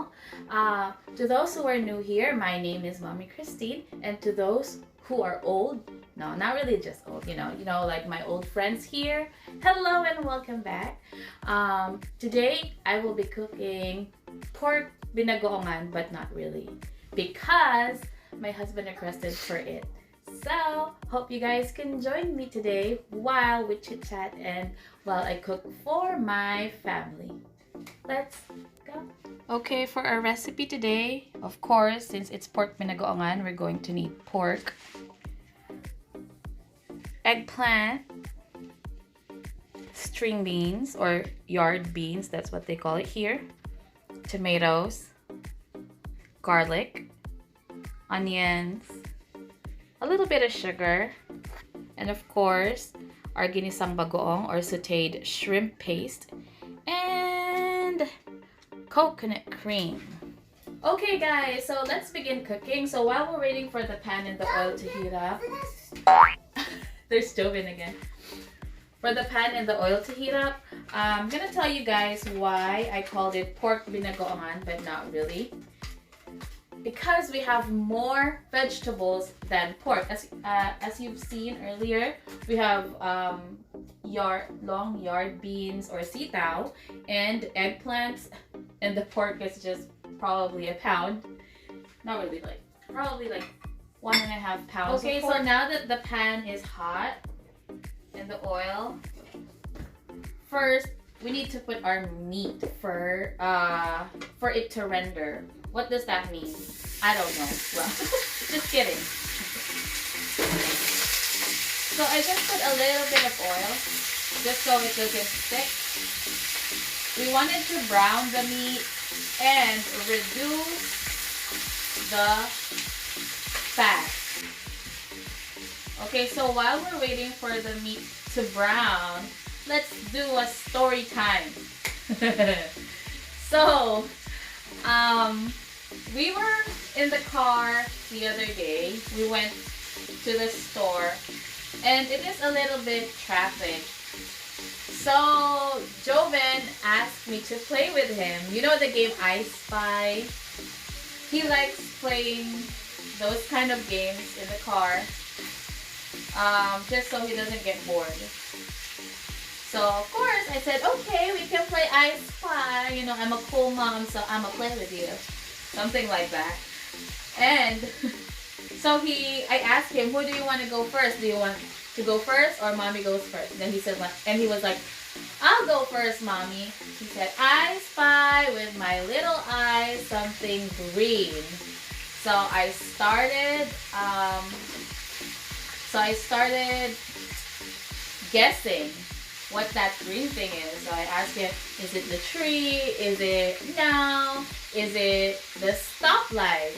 channel. To those who are new here, my name is Mommy Christine, and to those who are old, no, not really just old, you know, like my old friends here, hello and welcome back. Today I will be cooking pork binagoongan, but not really, because my husband requested for it. So, hope you guys can join me today while we chit chat and while I cook for my family. Let's go. Okay, for our recipe today, of course, since it's pork binagoongan, we're going to need pork, eggplant, string beans or yard beans, that's what they call it here, tomatoes, garlic, onions, a little bit of sugar, and of course, our ginisang bagoong or sauteed shrimp paste, and coconut cream. Okay guys, so let's begin cooking. So while we're waiting for the pan and the oil to heat up, there's stoving again. For the pan and the oil to heat up, I'm gonna tell you guys why I called it pork binagoongan, but not really. Because we have more vegetables than pork. As you've seen earlier, we have long yard beans or sitaw and eggplants, and the pork is just probably a pound. Not really, like probably like 1.5 pounds. Okay, so now that the pan is hot and the oil, first we need to put our meat for it to render. What does that mean? I don't know. Well, just kidding. So I just put a little bit of oil just so it doesn't stick. We wanted to brown the meat and reduce the fat. Okay, so while we're waiting for the meat to brown, let's do a story time. So, we were in the car the other day. We went to the store and it is a little bit traffic. So Joven asked me to play with him. You know the game I Spy? He likes playing those kind of games in the car, just so he doesn't get bored. So of course I said, okay, we can play I Spy. You know, I'm a cool mom, so I'm gonna play with you. Something like that. And so I asked him, who do you want to go first? Do you want to go first or mommy goes first? And then he said, and he was like, I'll go first, mommy. He said, I spy with my little eyes something green. So I started guessing what that green thing is. So I asked him, is it the tree? Is it no? Is it the stoplight?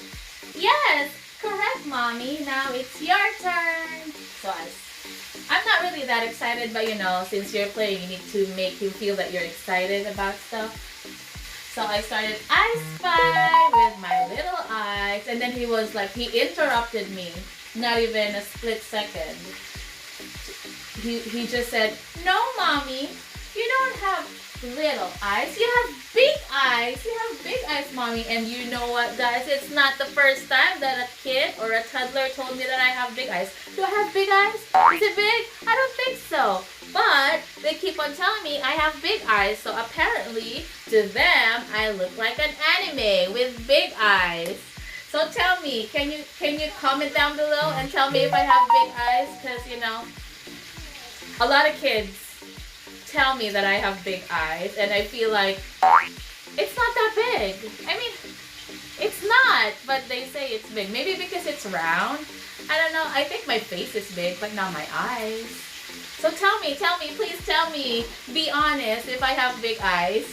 Yes, correct, mommy. Now it's your turn. So I'm not really that excited, but you know, since you're playing, you need to make him feel that you're excited about stuff. So I started, I spy with my little eyes, and then he was like, he interrupted me, not even a split second. He just said, no, mommy, you don't have little eyes, you have big eyes. You have big eyes, mommy. And you know what, guys, it's not the first time that a kid or a toddler told me that I have big eyes. Do I have big eyes? Is it big? I don't think so. But they keep on telling me I have big eyes, so apparently to them I look like an anime with big eyes. So tell me, can you comment down below and tell me if I have big eyes? Because you know, a lot of kids tell me that I have big eyes, and I feel like it's not that big. I mean, it's not, but they say it's big. Maybe because it's round. I don't know. I think my face is big, but not my eyes. So tell me, please tell me. Be honest if I have big eyes.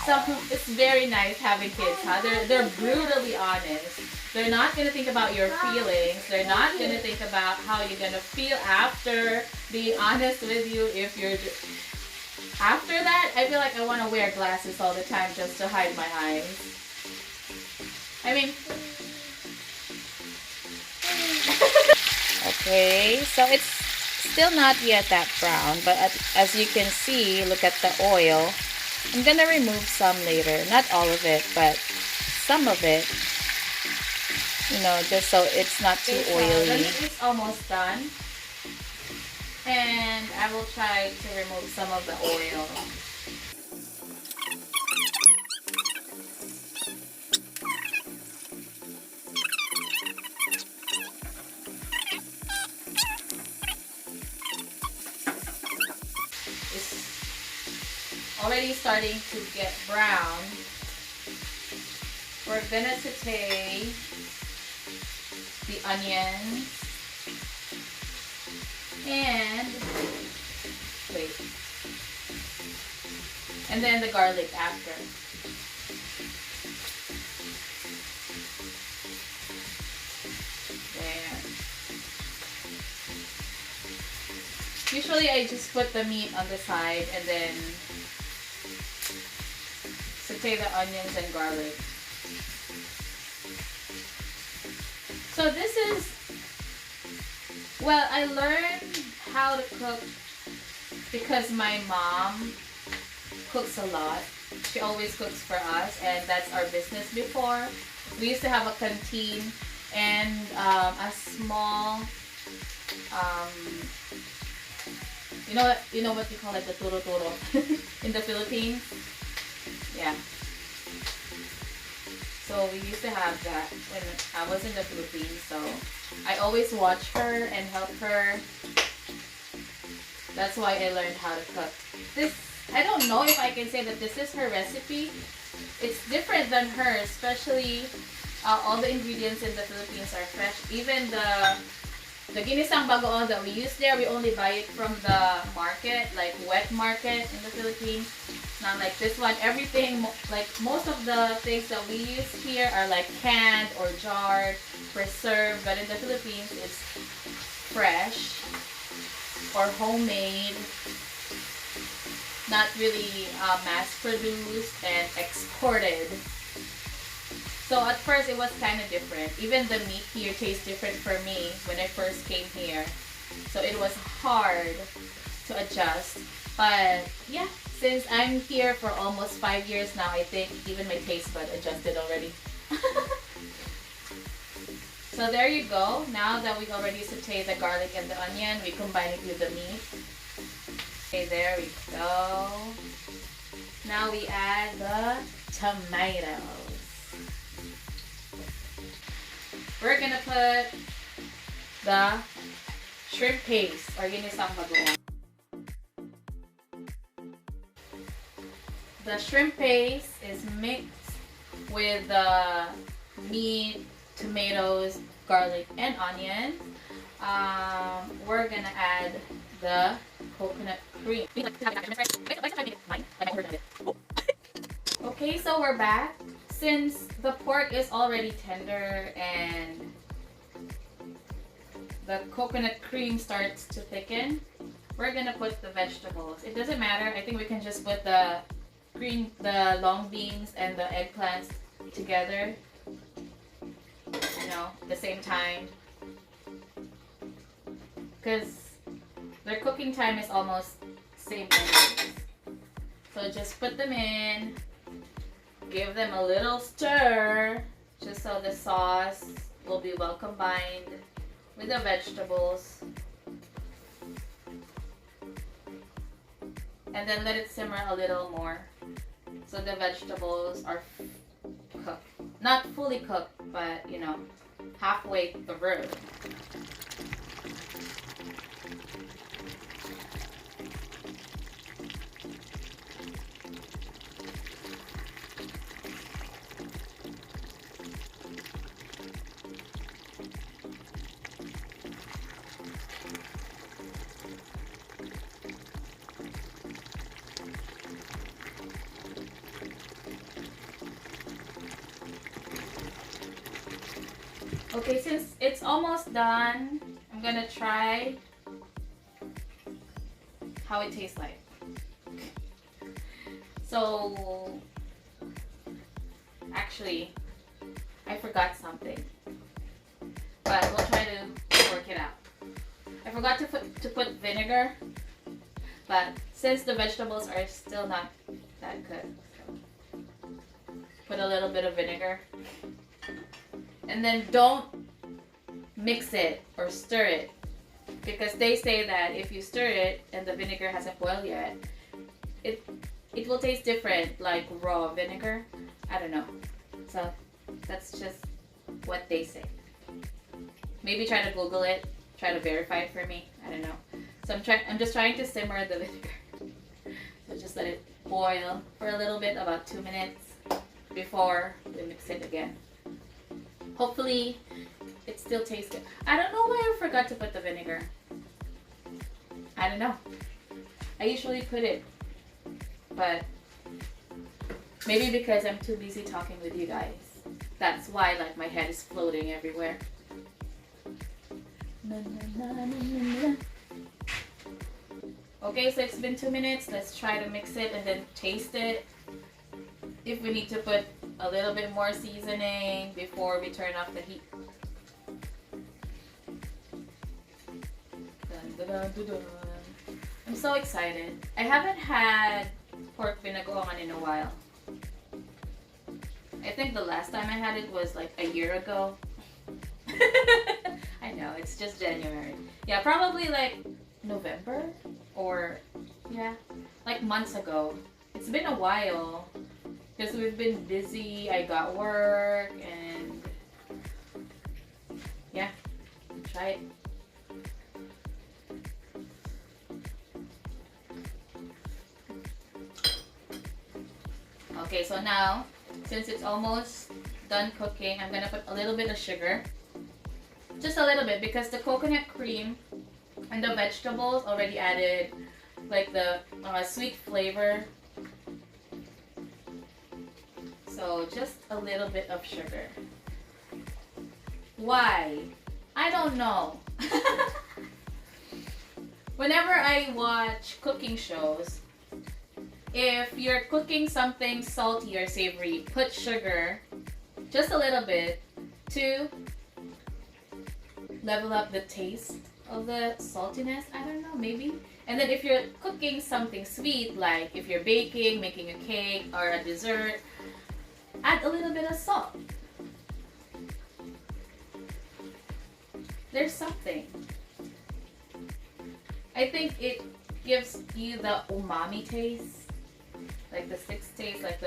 So it's very nice having kids, huh? They're brutally honest. They're not gonna think about your feelings. They're not gonna think about how you're gonna feel after. Be honest with you if you're. After that, I feel like I want to wear glasses all the time just to hide my eyes. I mean. Okay, so it's still not yet that brown, but as you can see, look at the oil. I'm gonna remove some later. Not all of it, but some of it. You know, just so it's not too oily. The meat is almost done. And I will try to remove some of the oil. It's already starting to get brown. We're gonna saute the onions and then the garlic after. There. Usually I just put the meat on the side and then saute the onions and garlic. So this is, well, I learned how to cook because my mom cooks a lot. She always cooks for us, and that's our business before. We used to have a canteen and a small, you know what you call it, the turo-turo in the Philippines. Yeah. So we used to have that when I was in the Philippines. So I always watch her and help her. That's why I learned how to cook. This, I don't know if I can say that this is her recipe. It's different than her, especially all the ingredients in the Philippines are fresh. Even the ginisang bagoong that we use there, we only buy it from the market, like wet market in the Philippines. Not like this one. Everything, like most of the things that we use here are like canned or jarred, preserved. But in the Philippines, it's fresh or homemade. Not really mass-produced and exported. So at first it was kind of different. Even the meat here tastes different for me when I first came here. So it was hard to adjust. But yeah, since I'm here for almost 5 years now, I think even my taste bud adjusted already. So there you go. Now that we've already sauteed the garlic and the onion, we combine it with the meat. Okay, there we go. Now we add the tomatoes. We're gonna put the shrimp paste or ginisang bagoong. The shrimp paste is mixed with the meat, tomatoes, garlic, and onions. We're gonna add the coconut cream. Okay, so we're back. Since the pork is already tender and the coconut cream starts to thicken, we're gonna put the vegetables. It doesn't matter. I think we can just put the long beans and the eggplants together, you know, at the same time, because their cooking time is almost same anyways. So just put them in, give them a little stir, just so the sauce will be well combined with the vegetables. And then let it simmer a little more so the vegetables are cooked. Not fully cooked, but you know, halfway through. Okay, since it's almost done, I'm gonna try how it tastes like. So, actually, I forgot something, but we'll try to work it out. I forgot to put vinegar, but since the vegetables are still not that good. Put a little bit of vinegar. And then don't mix it or stir it. Because they say that if you stir it and the vinegar hasn't boiled yet, it will taste different like raw vinegar. I don't know. So that's just what they say. Maybe try to Google it. Try to verify it for me. I don't know. So I'm just trying to simmer the vinegar. So just let it boil for a little bit, about 2 minutes, before we mix it again. Hopefully it still tastes good. I don't know why I forgot to put the vinegar. I don't know. I usually put it, but maybe because I'm too busy talking with you guys. That's why like my head is floating everywhere. Okay, so it's been 2 minutes. Let's try to mix it and then taste it. If we need to put a little bit more seasoning before we turn off the heat. Dun, dun, dun, dun. I'm so excited. I haven't had pork binagoongan in a while. I think the last time I had it was like a year ago. I know, it's just January. Yeah, probably like November or yeah, like months ago. It's been a while because we've been busy. I got work and yeah, try it. Okay, so now since it's almost done cooking, I'm gonna put a little bit of sugar. Just a little bit because the coconut cream and the vegetables already added like the sweet flavor. So just a little bit of sugar. Why? I don't know. Whenever I watch cooking shows, if you're cooking something salty or savory, put sugar, just a little bit, to level up the taste of the saltiness. I don't know, maybe. And then if you're cooking something sweet, like if you're baking, making a cake or a dessert, add a little bit of salt. There's something. I think it gives you the umami taste. Like the sixth taste, like the...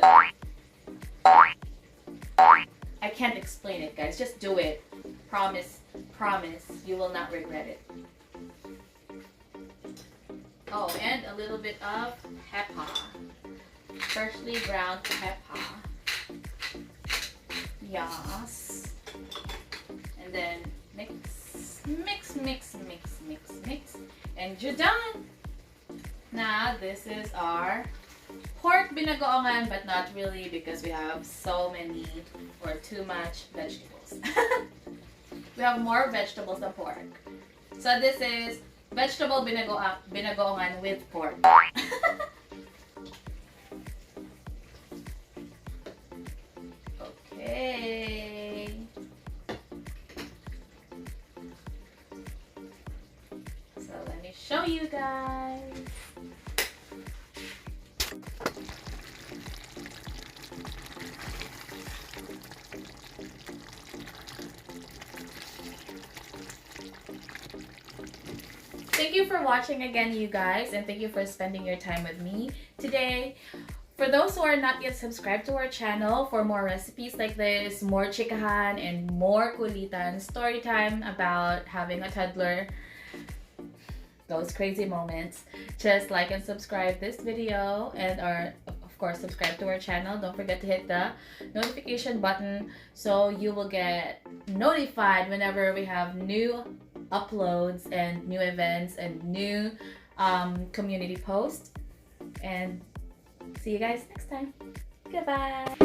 I can't explain it, guys. Just do it. Promise, promise, you will not regret it. Oh, and a little bit of pepper. Freshly ground pepper. Yes. And then mix, mix, mix, mix, mix, mix. And you're done. Now, this is our pork binagoongan, but not really because we have so many or too much vegetables. We have more vegetables than pork. So this is vegetable binagoongan with pork. Okay. So let me show you guys. Thank you for watching again, you guys, and thank you for spending your time with me today. For those who are not yet subscribed to our channel, for more recipes like this, more chikahan, and more kulitan, story time about having a toddler, those crazy moments, just like and subscribe this video, and of course subscribe to our channel. Don't forget to hit the notification button so you will get notified whenever we have new uploads and new events and new community posts. And see you guys next time. Goodbye.